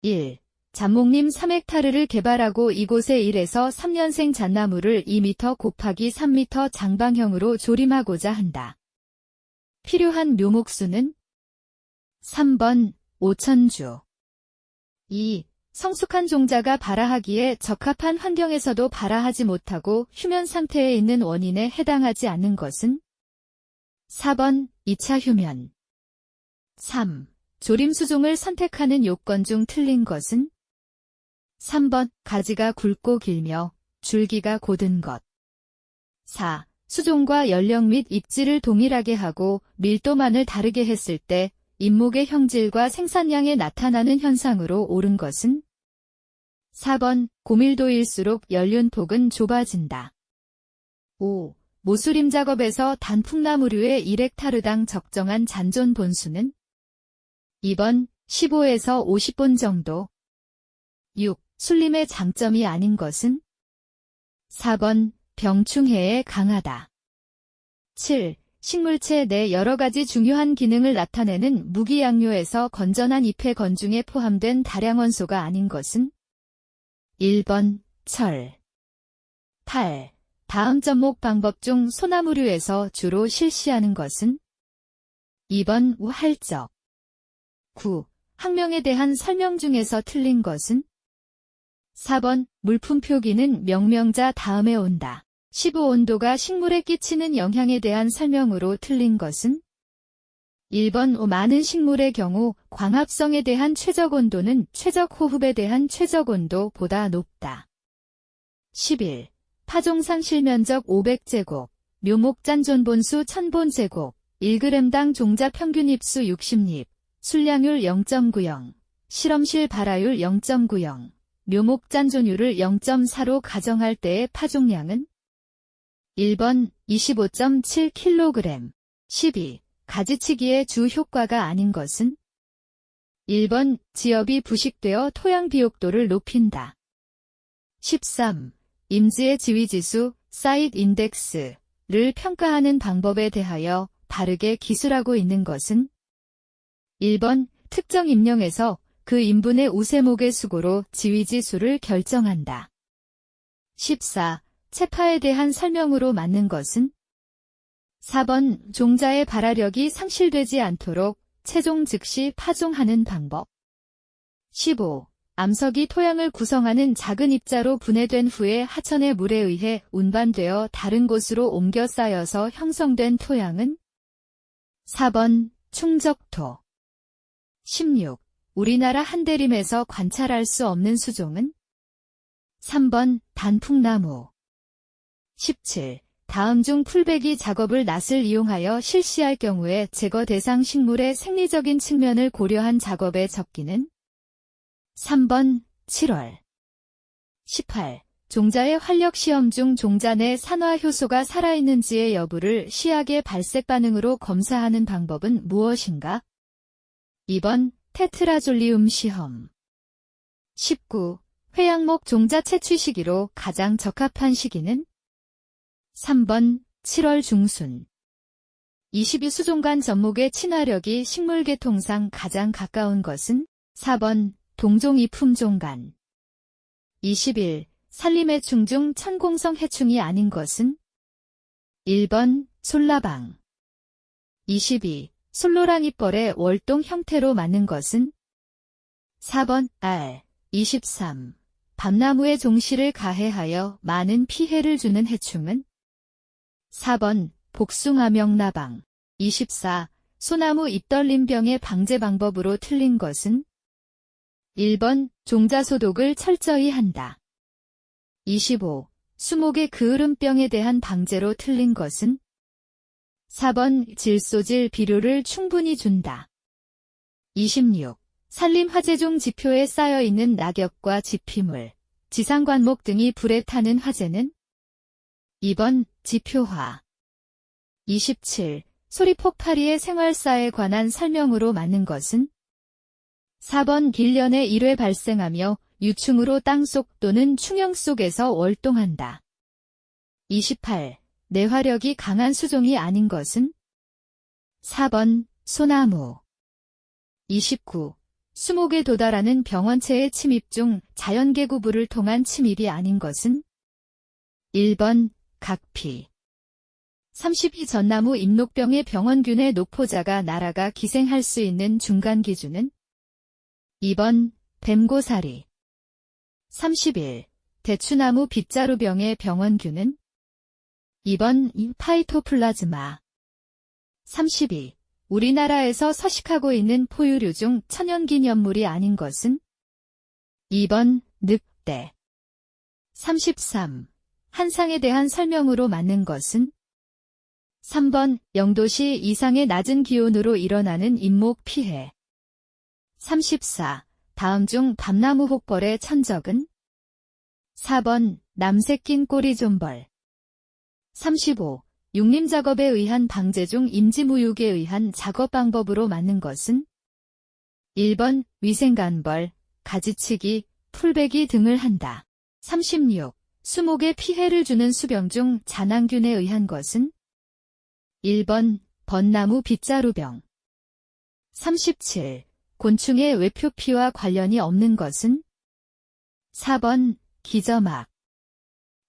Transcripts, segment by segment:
1. 잠목림 3헥타르를 개발하고 이곳에 1에서 3년생 잣나무를 2m 곱하기 3m 장방형으로 조림하고자 한다. 필요한 묘목수는 3번 5,000주. 2. 성숙한 종자가 발화하기에 적합한 환경에서도 발화하지 못하고 휴면 상태에 있는 원인에 해당하지 않는 것은 4번 2차 휴면. 3. 조림 수종을 선택하는 요건 중 틀린 것은 3번 가지가 굵고 길며 줄기가 곧은 것. 4. 수종과 연령 및 입지를 동일하게 하고 밀도만을 다르게 했을 때 잎목의 형질과 생산량에 나타나는 현상으로 옳은 것은 4번 고밀도일수록 연륜폭은 좁아진다. 5. 모수림 작업에서 단풍나무류의 1헥타르당 적정한 잔존 본수는 2번 15에서 50본 정도. 6. 술림의 장점이 아닌 것은 4번 병충해에 강하다. 7. 식물체 내 여러가지 중요한 기능을 나타내는 무기양료에서 건전한 잎의 건중에 포함된 다량원소가 아닌 것은 1번 철. 8. 다음 접목 방법 중 소나무류에서 주로 실시하는 것은 2번 우할적. 9. 학명에 대한 설명 중에서 틀린 것은 4번 물품 표기는 명명자 다음에 온다. 15. 온도가 식물에 끼치는 영향에 대한 설명으로 틀린 것은 1번 많은 식물의 경우 광합성에 대한 최적 온도는 최적 호흡에 대한 최적 온도보다 높다. 11. 파종상 실면적 500제곱, 묘목 잔존 본수 1000본 제곱, 1g당 종자 평균 잎수 60잎, 술량율 0.90, 실험실 발화율 0.90, 묘목 잔존율을 0.4로 가정할 때의 파종량은 1번 25.7kg. 12. 가지치기의 주 효과가 아닌 것은 1번 지엽이 부식되어 토양 비옥도를 높인다. 13. 임지의 지위지수, 사이트 인덱스를 평가하는 방법에 대하여 다르게 기술하고 있는 것은 1번 특정 임령에서 그 인분의 우세목의 수고로 지위지수를 결정한다. 14. 채파에 대한 설명으로 맞는 것은 4번 종자의 발화력이 상실되지 않도록 채종 즉시 파종하는 방법. 15. 암석이 토양을 구성하는 작은 입자로 분해된 후에 하천의 물에 의해 운반되어 다른 곳으로 옮겨 쌓여서 형성된 토양은 4번 충적토. 16. 우리나라 한대림에서 관찰할 수 없는 수종은 3번 단풍나무. 17. 다음 중 풀베기 작업을 낫을 이용하여 실시할 경우에 제거 대상 식물의 생리적인 측면을 고려한 작업의 적기는 3번 7월. 18. 종자의 활력 시험 중 종자 내 산화 효소가 살아있는지의 여부를 시약의 발색 반응으로 검사하는 방법은 무엇인가? 2번 테트라졸리움 시험. 19. 회양목 종자 채취 시기로 가장 적합한 시기는 3번 7월 중순. 22. 수종간 접목의 친화력이 식물계통상 가장 가까운 것은 4번 동종이품종간. 21. 산림해충 중 천공성 해충이 아닌 것은 1번 솔라방. 22. 솔로랑이벌의 월동 형태로 맞는 것은 4번 알. 23. 밤나무의 종씨를 가해하여 많은 피해를 주는 해충은 4번 복숭아명나방. 24. 소나무 잎떨림병의 방제 방법으로 틀린 것은 1번 종자 소독을 철저히 한다. 25. 수목의 그으름병에 대한 방제로 틀린 것은 4번 질소질 비료를 충분히 준다. 26. 산림 화재종 지표에 쌓여있는 낙엽과 지피물, 지상관목 등이 불에 타는 화재는 2번 지표화. 27. 소리폭파리의 생활사에 관한 설명으로 맞는 것은 4번 길년에 1회 발생하며 유충으로 땅속 또는 충형 속에서 월동한다. 28. 내화력이 강한 수종이 아닌 것은 4번 소나무. 29. 수목에 도달하는 병원체의 침입 중 자연계구부를 통한 침입이 아닌 것은 1번 각피. 32 전나무 잎녹병의 병원균의 녹포자가 날아가 기생할 수 있는 중간 기준은 2번 뱀고사리. 31 대추나무 빗자루병의 병원균은 2번 파이토플라즈마. 32 우리나라에서 서식하고 있는 포유류 중 천연기념물이 아닌 것은 2번 늑대. 33 한상에 대한 설명으로 맞는 것은 3번 영도시 이상의 낮은 기온으로 일어나는 잇목 피해. 34 다음 중 밤나무 혹벌의 천적은 4번 남새낀 꼬리존벌. 35 육림작업에 의한 방제 중 임지무육에 의한 작업 방법으로 맞는 것은 1번 위생간벌, 가지치기, 풀베기 등을 한다. 36 수목에 피해를 주는 수병 중 잔황균에 의한 것은 1번 벚나무 빗자루병. 37 곤충의 외표피와 관련이 없는 것은 4번 기저막.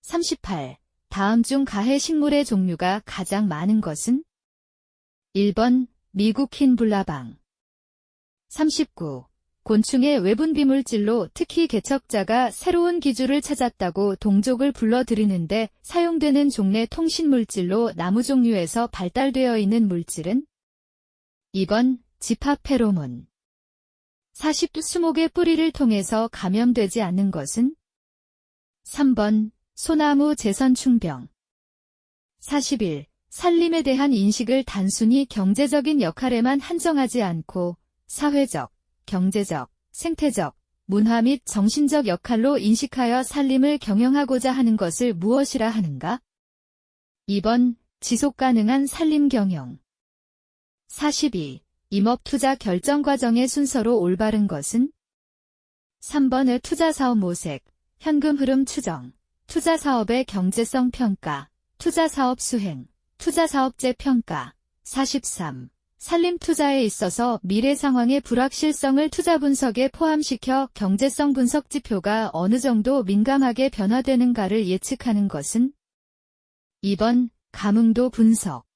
38 다음 중 가해 식물의 종류가 가장 많은 것은 1번 미국 흰불나방. 39 곤충의 외분 비물질로 특히 개척자가 새로운 기주를 찾았다고 동족을 불러들이는데 사용되는 종래 통신물질로 나무 종류에서 발달되어 있는 물질은 2번 지파페로몬. 40 수목의 뿌리를 통해서 감염되지 않는 것은 3번 소나무 제선충병. 41 산림에 대한 인식을 단순히 경제적인 역할에만 한정하지 않고 사회적, 경제적, 생태적, 문화 및 정신적 역할로 인식하여 산림을 경영하고자 하는 것을 무엇이라 하는가? 2번 지속가능한 산림 경영. 42 임업투자 결정 과정의 순서로 올바른 것은 3번의 투자사업 모색, 현금 흐름 추정, 투자사업의 경제성 평가, 투자사업 수행, 투자사업제 평가. 43 산림 투자에 있어서 미래 상황의 불확실성을 투자 분석에 포함시켜 경제성 분석 지표가 어느 정도 민감하게 변화되는가를 예측하는 것은 2번 감흥도 분석.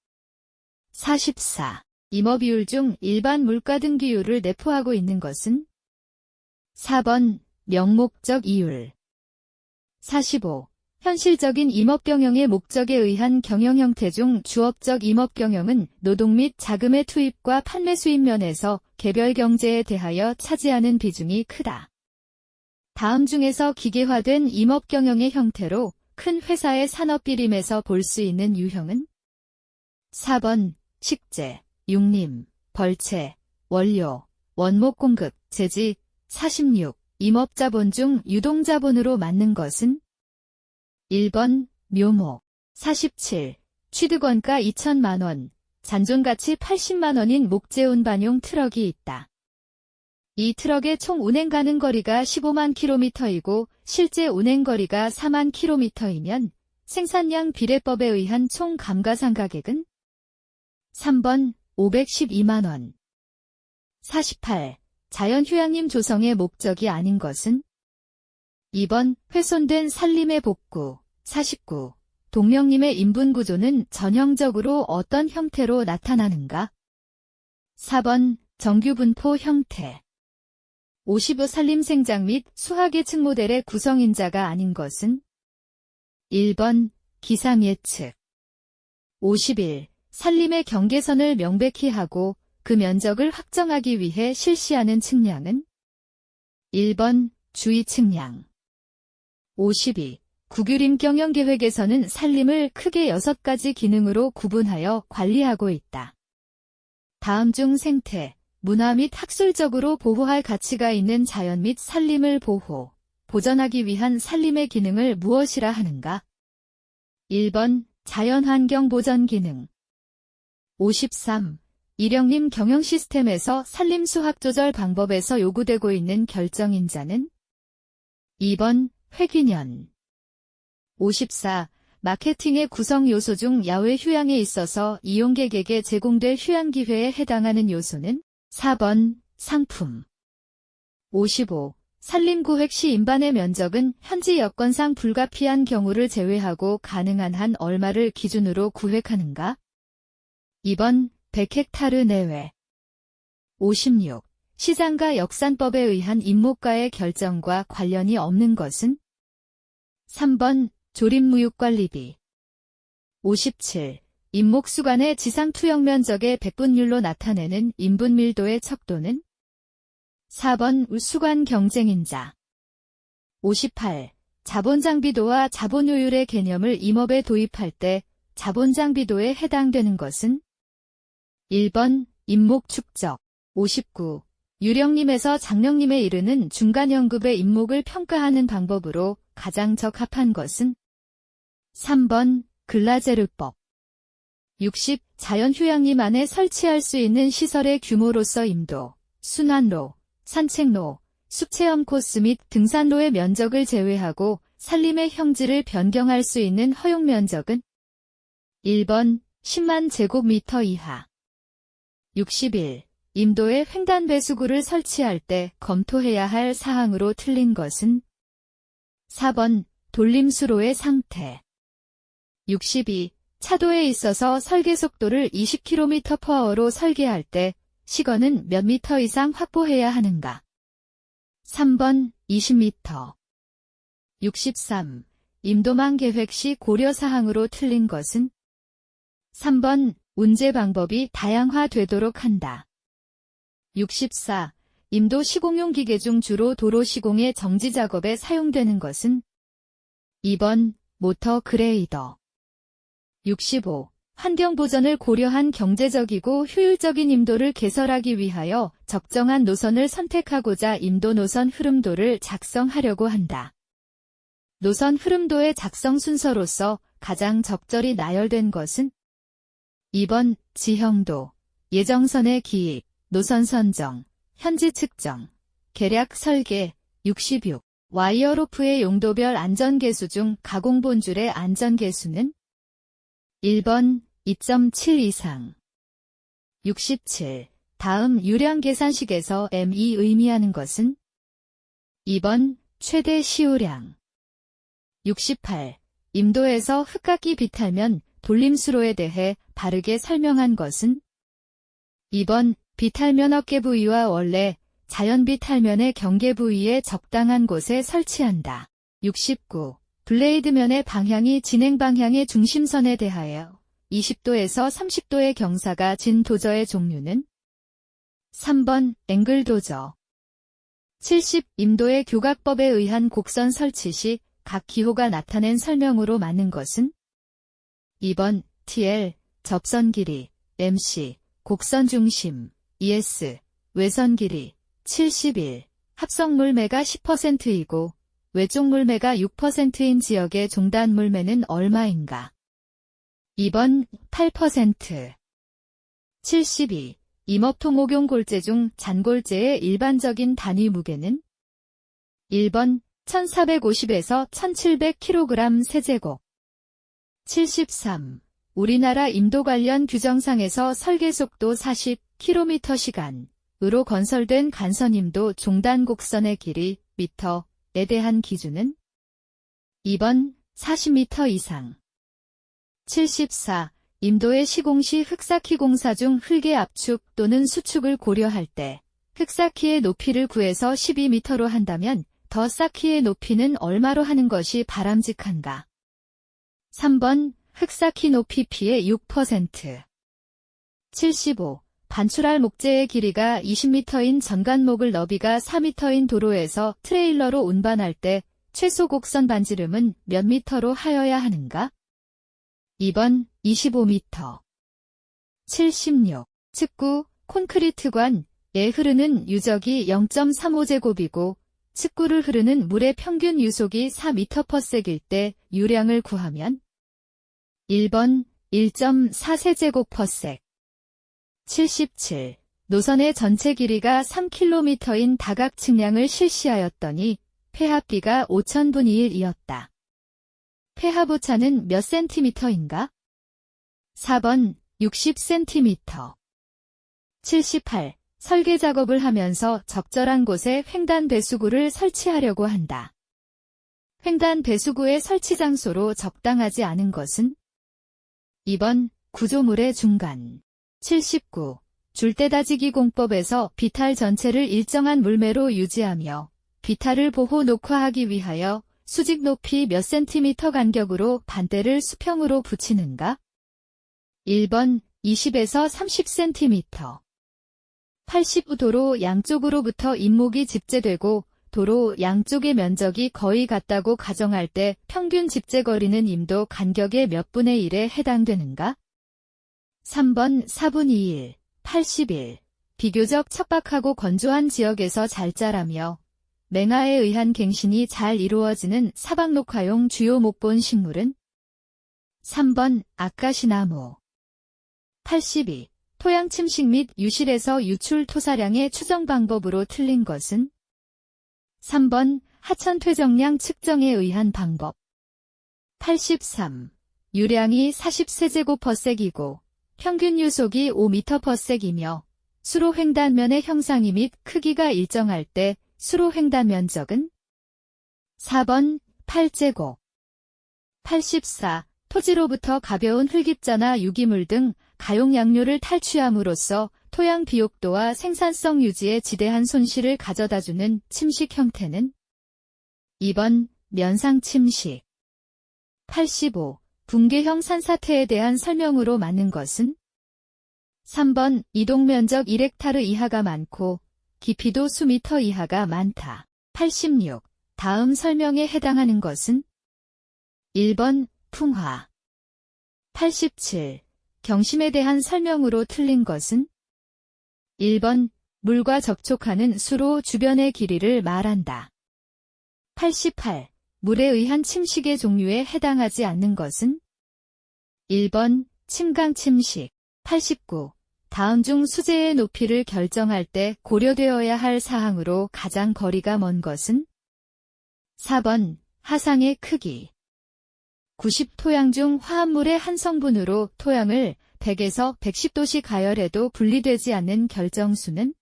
44 임업이율 중 일반 물가 등기율을 내포하고 있는 것은 4번 명목적 이율. 45 현실적인 임업경영의 목적에 의한 경영 형태 중 주업적 임업경영은 노동 및 자금의 투입과 판매 수입 면에서 개별 경제에 대하여 차지하는 비중이 크다. 다음 중에서 기계화된 임업경영의 형태로 큰 회사의 산업비림에서 볼 수 있는 유형은 4번 식재, 육림, 벌채, 원료, 원목 공급, 재지. 46 임업자본 중 유동자본으로 맞는 것은 1번 묘목. 47 취득원가 2천만원, 잔존가치 80만원인 목재운반용 트럭이 있다. 이 트럭의 총 운행 가능 거리가 15만 km이고 실제 운행 거리가 4만 km이면 생산량 비례법에 의한 총 감가상가액은 3번 512만원. 48 자연휴양림 조성의 목적이 아닌 것은 2번 훼손된 산림의 복구. 49 동명림의 인분구조는 전형적으로 어떤 형태로 나타나는가? 4번 정규분포 형태. 55 산림생장 및 수학예측 모델의 구성인자가 아닌 것은 1번 기상예측. 51 산림의 경계선을 명백히 하고 그 면적을 확정하기 위해 실시하는 측량은 1번 주의 측량. 52 국유림 경영계획에서는 산림을 크게 6가지 기능으로 구분하여 관리하고 있다. 다음 중 생태, 문화 및 학술적으로 보호할 가치가 있는 자연 및 산림을 보호, 보전하기 위한 산림의 기능을 무엇이라 하는가? 1번 자연환경 보전 기능. 53 일형림 경영 시스템에서 산림 수확 조절 방법에서 요구되고 있는 결정인자는 2번 회균연. 54 마케팅의 구성 요소 중 야외 휴양에 있어서 이용객에게 제공될 휴양 기회에 해당하는 요소는 4번 상품. 55. 산림구획 시 임반의 면적은 현지 여건상 불가피한 경우를 제외하고 가능한 한 얼마를 기준으로 구획하는가? 2번 100헥타르 내외. 56. 시장과 역산법에 의한 임목가의 결정과 관련이 없는 것은? 3번 조립무육관리비. 57. 임목수간의 지상투영 면적의 백분율로 나타내는 인분밀도의 척도는? 4번 수간 경쟁인자. 58. 자본장비도와 자본효율의 개념을 임업에 도입할 때 자본장비도에 해당되는 것은? 1번 임목축적. 59. 유령님에서 장령님에 이르는 중간연급의 임목을 평가하는 방법으로 가장 적합한 것은? 3번 글라제르법. 60. 자연휴양림 안에 설치할 수 있는 시설의 규모로서 임도, 순환로, 산책로, 숲체험 코스 및 등산로의 면적을 제외하고 산림의 형질을 변경할 수 있는 허용 면적은? 1번 10만 제곱미터 이하. 61. 임도에 횡단 배수구를 설치할 때 검토해야 할 사항으로 틀린 것은? 4번 돌림수로의 상태. 62. 차도에 있어서 설계 속도를 20km/h로 설계할 때 시거는 몇 미터 이상 확보해야 하는가? 3번 20m. 63. 임도망 계획 시 고려사항으로 틀린 것은? 3번 운제 방법이 다양화되도록 한다. 64. 임도 시공용 기계 중 주로 도로 시공의 정지 작업에 사용되는 것은? 2번 모터 그레이더. 65. 환경보전을 고려한 경제적이고 효율적인 임도를 개설하기 위하여 적정한 노선을 선택하고자 임도 노선 흐름도를 작성하려고 한다. 노선 흐름도의 작성 순서로서 가장 적절히 나열된 것은? 2번 지형도, 예정선의 기입, 노선 선정, 현지 측정, 계략 설계. 66. 와이어로프의 용도별 안전계수 중 가공본줄의 안전계수는? 1번 2.7 이상. 67. 다음 유량 계산식에서 M이 의미하는 것은? 2번 최대 시우량. 68. 임도에서 흙깎이 비탈면 돌림수로에 대해 바르게 설명한 것은? 2번 비탈면 어깨 부위와 원래 자연 비탈면의 경계 부위에 적당한 곳에 설치한다. 69. 블레이드면의 방향이 진행 방향의 중심선에 대하여 20도에서 30도의 경사가 진 도저의 종류는? 3번 앵글 도저. 70. 임도의 교각법에 의한 곡선 설치 시 각 기호가 나타낸 설명으로 맞는 것은? 2번 TL, 접선 길이, MC, 곡선 중심, ES, 외선 길이. 71. 합성 물매가 10%이고 외쪽 물매가 6%인 지역의 종단 물매는 얼마인가? 2번 8%. 72. 임업통옥용 골재 중 잔골재의 일반적인 단위 무게는? 1번 1450에서 1700kg 세제곱. 73. 우리나라 임도 관련 규정상에서 설계속도 40km/시간으로 건설된 간선임도 종단 곡선의 길이 미터에 대한 기준은? 2번 40m 이상. 74. 임도의 시공시 흑사키 공사 중 흙의 압축 또는 수축을 고려할 때 흑사키의 높이를 9에서 12m로 한다면 더 쌓기의 높이는 얼마로 하는 것이 바람직한가? 3번 흑사키 높이 피의 6%. 75. 반출할 목재의 길이가 20m인 전간목을 너비가 4m인 도로에서 트레일러로 운반할 때 최소 곡선 반지름은 몇 미터로 하여야 하는가? 2번 25m. 76. 측구, 콘크리트관에 흐르는 유적이 0.35제곱이고 측구를 흐르는 물의 평균 유속이 4m/s일 때 유량을 구하면? 1번 1.4세제곱/s. 77. 노선의 전체 길이가 3km인 다각 측량을 실시하였더니 폐합비가 5,000분의 1이었다. 폐합 오차는 몇 cm인가? 4번 60cm. 78. 설계 작업을 하면서 적절한 곳에 횡단 배수구를 설치하려고 한다. 횡단 배수구의 설치 장소로 적당하지 않은 것은 2번 구조물의 중간. 79. 줄대다지기 공법에서 비탈 전체를 일정한 물매로 유지하며 비탈을 보호 녹화하기 위하여 수직 높이 몇 센티미터 간격으로 반대를 수평으로 붙이는가? 1번 20에서 30cm. 80도로 양쪽으로부터 인목이 집재되고 도로 양쪽의 면적이 거의 같다고 가정할 때 평균 집재거리는 임도 간격의 몇 분의 1에 해당되는가? 3번 4분의 1, 81. 비교적 척박하고 건조한 지역에서 잘 자라며 맹아에 의한 갱신이 잘 이루어지는 사방녹화용 주요 목본 식물은 3번 아카시나무. 82. 토양 침식 및 유실에서 유출 토사량의 추정 방법으로 틀린 것은 3번 하천 퇴적량 측정에 의한 방법. 83. 유량이 40세제곱퍼섹이고 평균 유속이 5m/s이며 수로 횡단면의 형상이 및 크기가 일정할 때 수로 횡단 면적은 4번 8제곱. 84. 토지로부터 가벼운 흙입자나 유기물 등 가용 양료를 탈취함으로써 토양 비옥도와 생산성 유지에 지대한 손실을 가져다주는 침식 형태는 2번 면상 침식. 85. 붕괴형 산사태에 대한 설명으로 많은 것은 3번 이동면적 1헥타르 이하가 많고 깊이도 수미터 이하가 많다. 86. 다음 설명에 해당하는 것은 1번 풍화. 87. 경심에 대한 설명으로 틀린 것은 1번 물과 접촉하는 수로 주변의 길이를 말한다. 88. 물에 의한 침식의 종류에 해당하지 않는 것은 1번 침강 침식. 89. 다음 중 수재의 높이를 결정할 때 고려되어야 할 사항으로 가장 거리가 먼 것은 4번 하상의 크기. 90. 토양 중 화합물의 한 성분으로 토양을 100에서 110도씨 가열해도 분리되지 않는 결정수는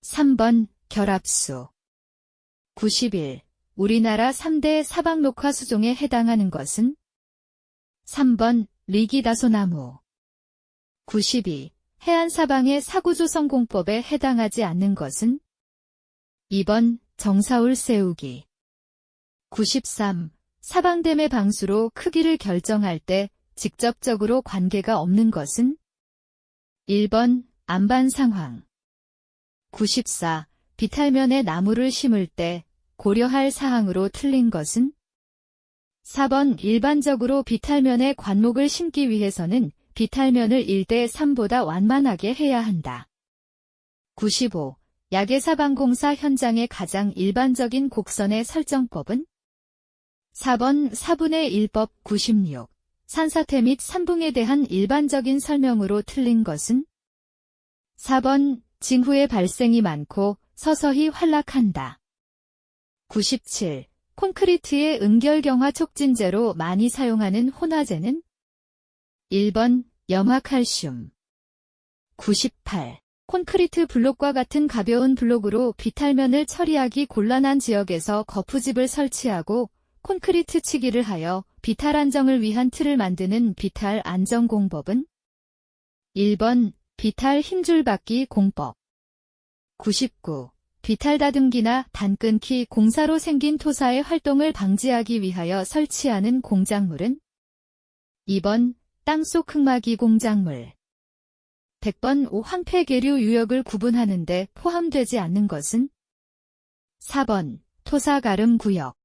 3번 결합수. 91. 우리나라 3대 사방녹화 수종에 해당하는 것은 3번 리기다소나무. 92. 해안사방의 사구조성 공법에 해당하지 않는 것은 2번 정사울 세우기. 93. 사방댐의 방수로 크기를 결정할 때 직접적으로 관계가 없는 것은 1번 안반 상황. 94. 비탈면에 나무를 심을 때 고려할 사항으로 틀린 것은 4번 일반적으로 비탈면에 관목을 심기 위해서는 비탈면을 1대3보다 완만하게 해야 한다. 95. 야계사방공사 현장의 가장 일반적인 곡선의 설정법은 4번 4분의 1법. 96. 산사태 및 산붕에 대한 일반적인 설명으로 틀린 것은 4번 징후의 발생이 많고 서서히 활락한다. 97. 콘크리트의 은결경화 촉진제로 많이 사용하는 혼화제는 1번 염화칼슘. 98. 콘크리트 블록과 같은 가벼운 블록으로 비탈면을 처리하기 곤란한 지역에서 거푸집을 설치하고 콘크리트 치기를 하여 비탈 안정을 위한 틀을 만드는 비탈 안정 공법은 1번 비탈 힘줄받기 공법. 99. 비탈 다듬기나 단 끊기 공사로 생긴 토사의 활동을 방지하기 위하여 설치하는 공작물은 2번 땅속 흙막이 공작물. 100번 황폐계류 유역을 구분하는 데 포함되지 않는 것은 4번 토사가름 구역.